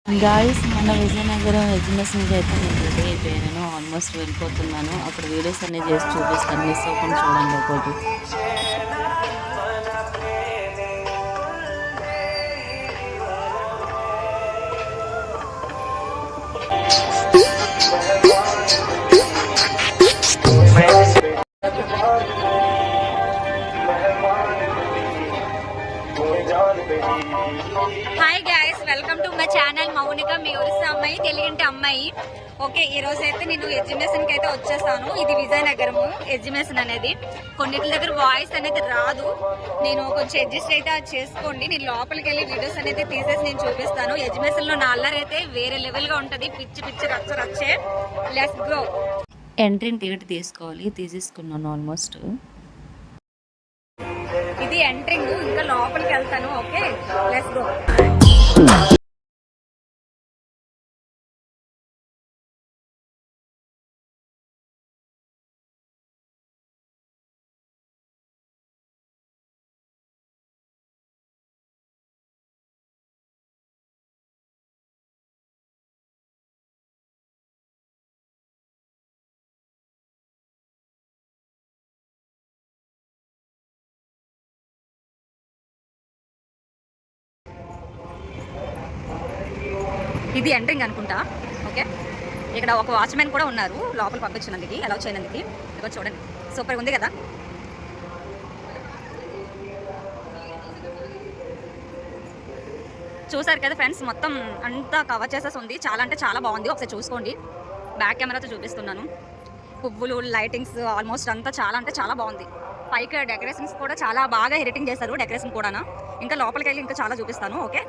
Guys మన విజయనగరం ఎగ్జిబిషన్కి అయితే నేను రెడీ అయిపోయాను. ఆల్మోస్ట్ వెళ్ళిపోతున్నాను. అక్కడ వీడియోస్ అన్నీ చేసి చూపిస్తాను. మిస్ అవ్వకుండా చూడండి ఒకటి. Hi guys, welcome to my channel Mounika, మీ ఒరిస్సా అమ్మాయి, తెలుగింటి అమ్మాయి. ఓకే, ఈ రోజు అయితే నేను ఎగ్జిబిషన్ కి అయితే వచ్చేసాను. ఇది విజయనగరము ఎగ్జిబిషన్ అనేది. కొన్నిటి దగ్గర వాయిస్ అనేది రాదు, నేను కొంచెం అడ్జస్ట్ అయితే చేసుకోండి. నేను లోపలికి వెళ్ళి వీడియోస్ అనేది తీసేసి నేను చూపిస్తాను. ఎగ్జిబిషన్ లో నా అల్లరి అయితే వేరే లెవెల్ గా ఉంటది. పిచ్చి పిచ్చి రచ్చ రచ్చే. Let's go. ఎంట్రీ టికెట్ తీసుకోవాలి, తీసేసుకున్నాను ఆల్మోస్ట్. ఇది ఎంట్రింగ్, ఇంకా లోపలికి వెళ్తాను. Okay, let's go. ఇది ఎంట్రింగ్ అనుకుంటా. ఓకే, ఇక్కడ ఒక వాచ్మెన్ కూడా ఉన్నారు లోపల పంపించినందుకు, అలౌ చేయనందుకు. ఇక్కడ చూడండి, సూపర్గా ఉంది కదా. చూసారు కదా ఫ్రెండ్స్, మొత్తం అంతా కవర్ చేసేసి ఉంది. చాలా అంటే చాలా బాగుంది, ఒకసారి చూసుకోండి. బ్యాక్ కెమెరాతో చూపిస్తున్నాను. పువ్వులు, లైటింగ్స్, ఆల్మోస్ట్ అంతా చాలా అంటే చాలా బాగుంది. పైకి డెకరేషన్స్ కూడా చాలా బాగా ఎడిటింగ్ చేశారు, డెకరేషన్ కూడా. ఇంకా లోపలికి వెళ్ళి ఇంకా చాలా చూపిస్తాను. ఓకే,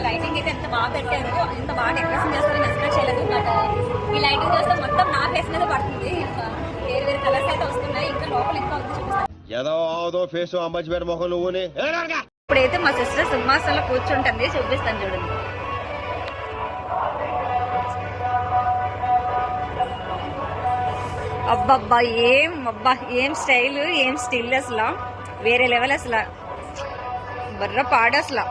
లైటింగ్ అయితే ఎంత బాగా పెట్టారు, ఎంత బాగా డెకరేషన్ చేస్తారని ఎక్స్పెక్ట్ చేయలేదు. బట్ ఈ లైటింగ్ చేస్తే మొత్తం నా ఫేస్ మీద పడుతుంది. ఇంకా వేరు వేరు కలర్స్ అయితే వస్తున్నాయి. ఇంకా లోపల ఇంకా ఉంది, చూపిస్తాను. ఇప్పుడైతే మా సిస్టర్ సింహాసనంలో కూర్చుంటుంది, చూపిస్తాను చూడండి. అబ్బబ్బా, ఏం స్టైల్, ఏం స్టిల్, అసలు వేరే లెవెల్. అసలు బర్ర పాడు అసలు.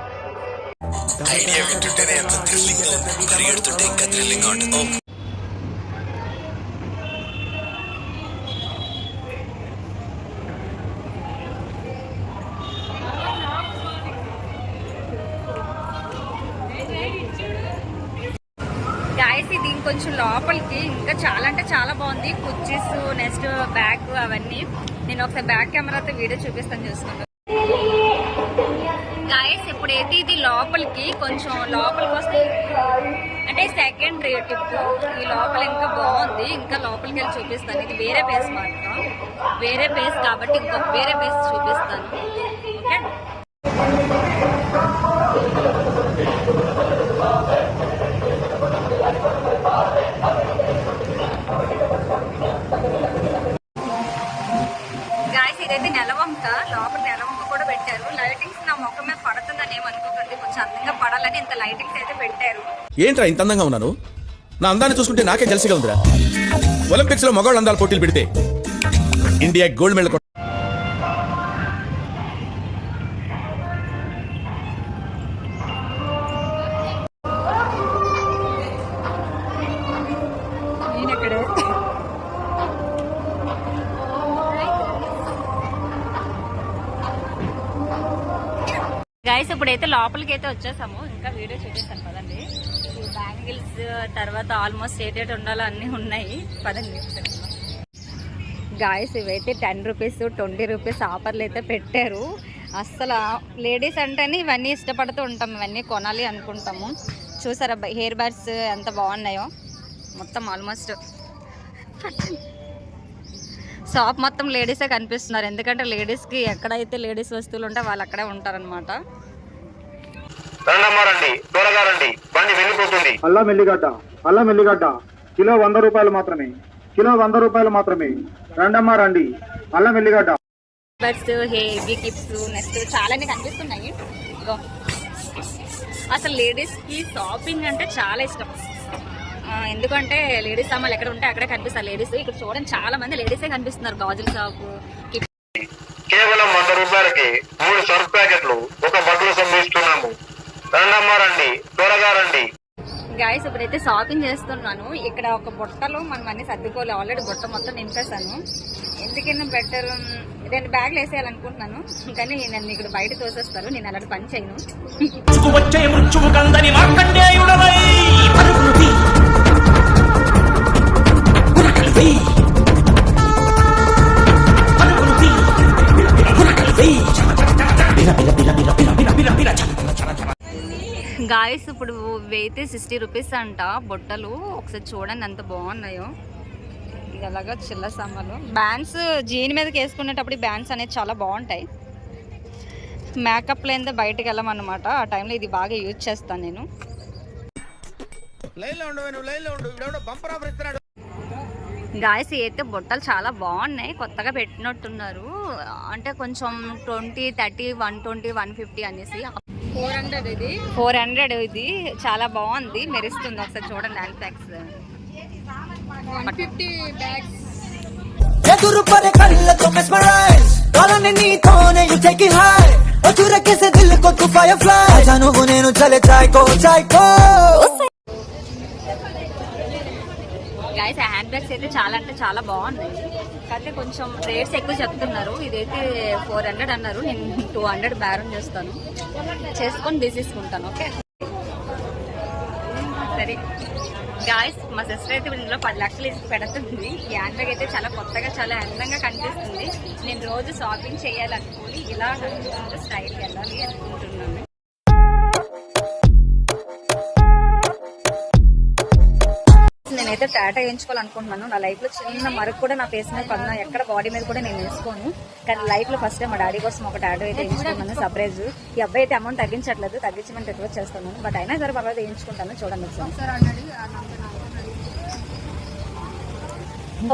ఐడియా వింటుంటేనే ఎంత థ్రిల్లింగ్, పరిగెడుతుంటే ఇంకా థ్రిల్లింగ్ ఉంటుంది. గాయస్, ఇది ఇంకొంచెం లోపలికి ఇంకా చాలా అంటే చాలా బాగుంది. కుర్చీస్, నెక్స్ట్ బ్యాగ్, అవన్నీ నేను ఒకసారి బ్యాక్ కెమెరాతో వీడియో చూపిస్తాను, చూస్తున్నాను. గాయస్, ఇప్పుడైతే ఇది లోపలికి కొంచెం లోపలికి వస్తుంది, అంటే సెకండ్ టిప్. ఈ లోపల ఇంకా బాగుంది, ఇంకా లోపలికి వెళ్ళి చూపిస్తాను. ఇది వేరే ప్లేస్ మాత్రం, వేరే ప్లేస్ కాబట్టి ఇంకొక వేరే ప్లేస్ చూపిస్తాను. ఓకే, గాయస్, ఇదైతే నెలవంక. లోపల నెలవంక కూడా పెట్టారు. లైటింగ్స్ నా ముఖం మీద పడుతుందని ఏమనుకోకండి, కొంచెం అందంగా పడాలని ఇంత లైటింగ్స్ అయితే పెట్టారు. ఏంట్రా ఇంత అందంగా ఉన్నాను? నా అందాన్ని చూసుకుంటే నాకే జెల్సీగా ఉందిరా. ఒలింపిక్స్ లో మగవాళ్ళ అందాల పోటీలు పెడితే ఇండియా గోల్డ్ మెడల్. గైస్, ఇప్పుడైతే లోపలికి అయితే వచ్చేసాము. ఇంకా వీడియో చూపిస్తాను పదండి. ఈ బ్యాంగిల్స్, తర్వాత ఆల్మోస్ట్ ఏటేట్ ఉండాలో అన్నీ ఉన్నాయి, పదండి. గాయస్, ఇవైతే 10 రూపీస్, 20 రూపీస్ ఆఫర్లు అయితే పెట్టారు. అస్సలు లేడీస్ అంటేనే ఇవన్నీ ఇష్టపడుతూ ఉంటాం, ఇవన్నీ కొనాలి అనుకుంటాము. చూసారా హెయిర్ బార్స్ ఎంత బాగున్నాయో. మొత్తం ఆల్మోస్ట్ షాప్ మొత్తం లేడీసే కనిపిస్తున్నారు, ఎందుకంటే లేడీస్కి ఎక్కడైతే లేడీస్ వస్తువులు ఉంటే వాళ్ళు అక్కడే ఉంటారనమాట. అల్లం ఎల్లిగడ్డ కిలో 100 రూపాయలు మాత్రమే, కిలో 100 రూపాయలు మాత్రమే. రండమ్మా రండి, అల్లం ఎల్లిగడ్డ. బర్డ్స్, హెయిర్ క్లిప్స్, నెక్స్ట్ చాలానే కనిపిస్తున్నాయి. అసలు లేడీస్కి షాపింగ్ అంటే చాలా ఇష్టం. ఎందుకంటే లేడీస్ సామాన్లు ఎక్కడ ఉంటే అక్కడే కనిపిస్తారు లేడీస్. ఇక్కడ చూడండి చాలా మంది లేడీసే కనిపిస్తున్నారు. గాజుల షాపు కేవలం 100 రూపాయలకి 3 సర్ఫ్ ప్యాకెట్లు రెండమ్మ రండి, త్వరగా రండి. గాయస్ ఇప్పుడైతే షాపింగ్ చేస్తున్నాను. ఇక్కడ ఒక బుట్టలో మనం అన్ని సర్దుకోవాలి. ఆల్రెడీ బుట్ట మొత్తం నింపేశాను. ఎందుకైనా బెటర్ 2 బ్యాగులు వేసేయాలనుకుంటున్నాను, కానీ నన్ను ఇక్కడ బయట తోసేస్తారు. నేను అలాంటి పని చేయను. గాయస్ ఇప్పుడు వెయితే 60 రూపీస్ అంట బుట్టలు. ఒకసారి చూడండి ఎంత బాగున్నాయో. ఇది అలాగా చిల్ల సామాన్లు. బ్యాండ్స్ జీన్ మీదకి వేసుకునేటప్పుడు ఈ బ్యాండ్స్ అనేది చాలా బాగుంటాయి. మేకప్ లేనిదే బయటకు వెళ్ళమన్నమాట. ఆ టైంలో ఇది బాగా యూజ్ చేస్తాను నేను. గాయస్ అయితే బుట్టలు చాలా బాగున్నాయి, కొత్తగా పెట్టినట్టున్నారు. అంటే కొంచెం 20, 30, 120, 150 అనేసి 400 ఇది చాలా బాగుంది, మెరుస్తుంది. ఒకసారి చూడండి హ్యాండ్ బ్యాగ్స్ 150 బ్యాగ్స్. ఎదురు పరే కళ్ళతో మెస్మరైజ్ కాలని నీతోనే యు టేక్ ఇట్ హై ఒచురకే సే దిల్ కో తు ఫైర్ ఫ్లై జాను నేను చలే చాయ్కో గైస్ ఆ హ్యాండ్ బ్యాగ్స్ అయితే చాలా అంటే చాలా బాగున్నాయి. కాకపోతే కొంచెం రేట్స్ ఎక్కువ చెప్తున్నారు. ఇదైతే 400 అన్నారు. నేను 200 బేరం చేసుకొని తీసేసుకుంటాను. ఓకే సరే గాయస్, మా సిస్టర్ అయితే ఇందులో 10 లక్షలు ఇచ్చి పెడుతుంది. ఈ హ్యాండ్ బ్యాగ్ అయితే చాలా కొత్తగా చాలా అందంగా కనిపిస్తుంది. నేను రోజు షాపింగ్ చేయాలనుకుని ఇలా స్టైల్ వెళ్ళాలి అనుకుంటున్నాను. నేనైతే టాటా వేయించుకోవాలనుకుంటున్నాను. నా లైఫ్ లో చిన్న మరకు కూడా నా ఫేస్ మీద పడినా, ఎక్కడ బాడీ మీద కూడా నేను వేసుకోను. కానీ లైఫ్ లో ఫస్ట్ టైం మా డాడీ కోసం ఒక టాటా అయితే వేయించుకున్నాను సర్ప్రైజ్. ఈ అబ్బాయి అయితే అమౌంట్ తగ్గించట్లేదు, తగ్గించమని రిక్వెస్ట్ చేస్తాను. బట్ అయినా సరే పర్వాలేదు వేయించుకుంటాను. చూడండి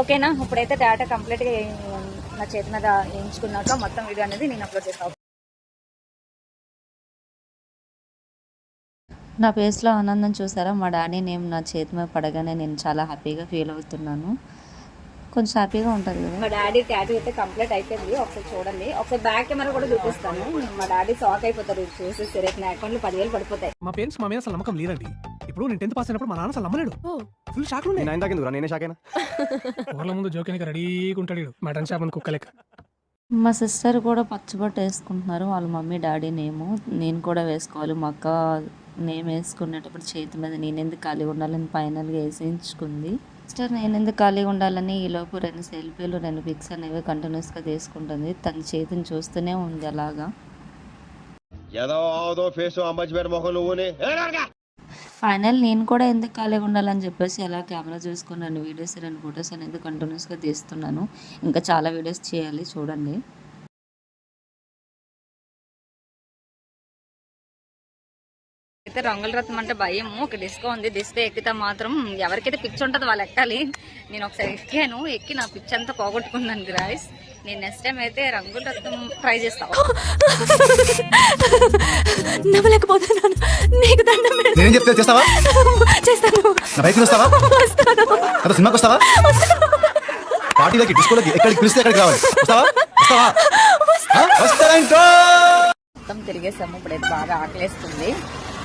ఓకేనా. ఇప్పుడైతే టాటా కంప్లీట్ గా నా చేతి మీద వేయించుకున్నాక మొత్తం వీడియో అనేది నేను అప్లోడ్ చేస్తాను. నా ఫేస్లో ఆనందం చూసారా? మా డాడీ నేమ్ నా చేతి మీద పడగానే నేను చాలా హ్యాపీగా ఫీల్ అవుతున్నాను. కొంచెం హ్యాపీగా ఉంటుంది కదా. మా డాడీ టాటూ అయితే కంప్లీట్ అయిపోయింది. ఒకసారి చూడండి. ఒకసారి బ్యాక్ కెమెరా కూడా చూపిస్తాను. మా డాడీ షాక్ అయిపోతారు చూసేసి. రేపు నా అకౌంట్ లో 10,000 పడిపోతాయి. మా పేరెంట్స్ మా మీద అసలు నమ్మకం లేదండి. ఇప్పుడు నేను 10th పాస్ అయినప్పుడు మా నాన్న అసలు నమ్మలేడు. ఫుల్ షాక్ ఉంది. నేనే షాక్ అయినా. ఊర్ల ముందు జోకినికి రెడీగా ఉంటాడు మటన్ షాప్ అని కుక్కలేక. మా సిస్టర్ కూడా పచ్చబొట్టు వేసుకుంటున్నారు. వాళ్ళ మమ్మీ డాడీ నేము. నేను కూడా వేసుకోవాలి. మా అక్క నేమ్ వేసుకునేటప్పుడు చేతి మీద నేనెందుకు ఖాళీగా ఉండాలని ఫైనల్గా వేసించుకుంది. సిస్టర్ నేనెందుకు ఖాళీగా ఉండాలని ఈలోపు 2 సెల్ఫీలు 2 పిక్స్ అనేవి కంటిన్యూస్గా తీసుకుంటుంది. తన చేతిని చూస్తూనే ఉంది అలాగా. ఫైనల్ నేను కూడా ఎందుకు ఖాళీగా ఉండాలని చెప్పేసి అలా కెమెరా చూసుకుని 2 వీడియోస్ 2 ఫొటోస్ అనేది కంటిన్యూస్గా తీస్తున్నాను. ఇంకా చాలా వీడియోస్ చేయాలి, చూడండి. అయితే రంగుల రత్నం అంటే భయం. ఒక డిస్కో ఉంది, డిస్కో ఎక్కితే మాత్రం ఎవరికైతే పిచ్చి ఉంటుందో వాళ్ళు ఎక్కాలి. నేను ఒకసారి ఎక్కాను, ఎక్కి నా పిచ్చి అంతా పోగొట్టుకున్నాను గ్రాయ్స్. నేను నెక్స్ట్ టైం అయితే రంగుల రత్నం ట్రై చేస్తాను. నవ్వలేకపోతున్నాను. నీకు దండం పెడతాను. నేను చెప్తే చేస్తావా? చేస్తాను. నా బైక్ వస్తావా? అదో సినిమాకి వస్తావా? పార్టీలకి డిస్కోలకి ఎక్కడికి పిలిస్తే ఎక్కడికి రావాలి. వస్తావా? వస్తావా? మొత్తం తిరిగేసాము. ఇప్పుడైతే బాగా ఆకలేస్తుంది,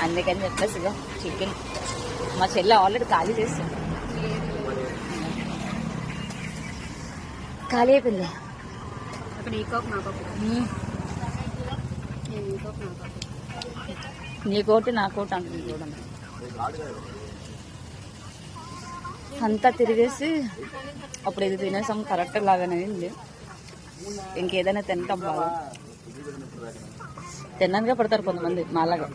అందుకని చెప్పేసి చికెన్ మా చెల్లి ఆల్రెడీ ఖాళీ చేస్తుంది. ఖాళీ అయిపోయింది. అక్కడ నీకోటి నాకోటి అంటుంది చూడండి. అంతా తిరిగేసి అప్పుడు ఇది తినేసాం. కరెక్ట్ లాగానే అయింది. ఇంకేదైనా తింటాం బాగా. తిన్నానుగా పడతారు కొంతమంది మాలాగా.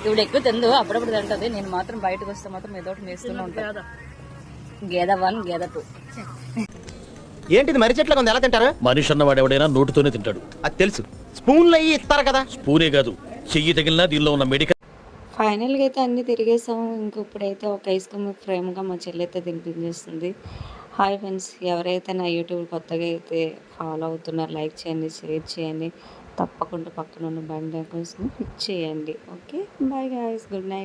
ఇప్పుడు ఎక్కువ తిందు, అప్పుడప్పుడు తింటది. నేను మాత్రం బయటకు వస్తే మాత్రం ఏదో ఒకటి మేస్తూనే ఉంటాను. గేద 1 గేద 2. ఏంటిది మరి చెట్ల ఎలా తింటారు? మనిషి అన్నవాడు ఎవడైనా నోటితోనే తింటాడు. అది తెలుసు. స్పూన్లు అయ్యి ఇస్తారు కదా. స్పూనే కాదు, చెయ్యి తగిలినా దీనిలో ఉన్న మెడికల్. ఫైనల్గా అయితే అన్నీ తిరిగేసాము. ఇంక ఇప్పుడైతే ఒక ఐస్ క్రీమ్ ఫ్రేమ్గా మా చెల్లి అయితే తినిపించేస్తుంది. హాయ్ ఫ్రెండ్స్, ఎవరైతే నా యూట్యూబ్ కొత్తగా అయితే ఫాలో అవుతున్నారో లైక్ చేయండి, షేర్ చేయండి. తప్పకుండా పక్కన ఉన్న బెల్ ఐకాన్ కోసం క్లిక్ చేయండి. Okay, bye guys, good night.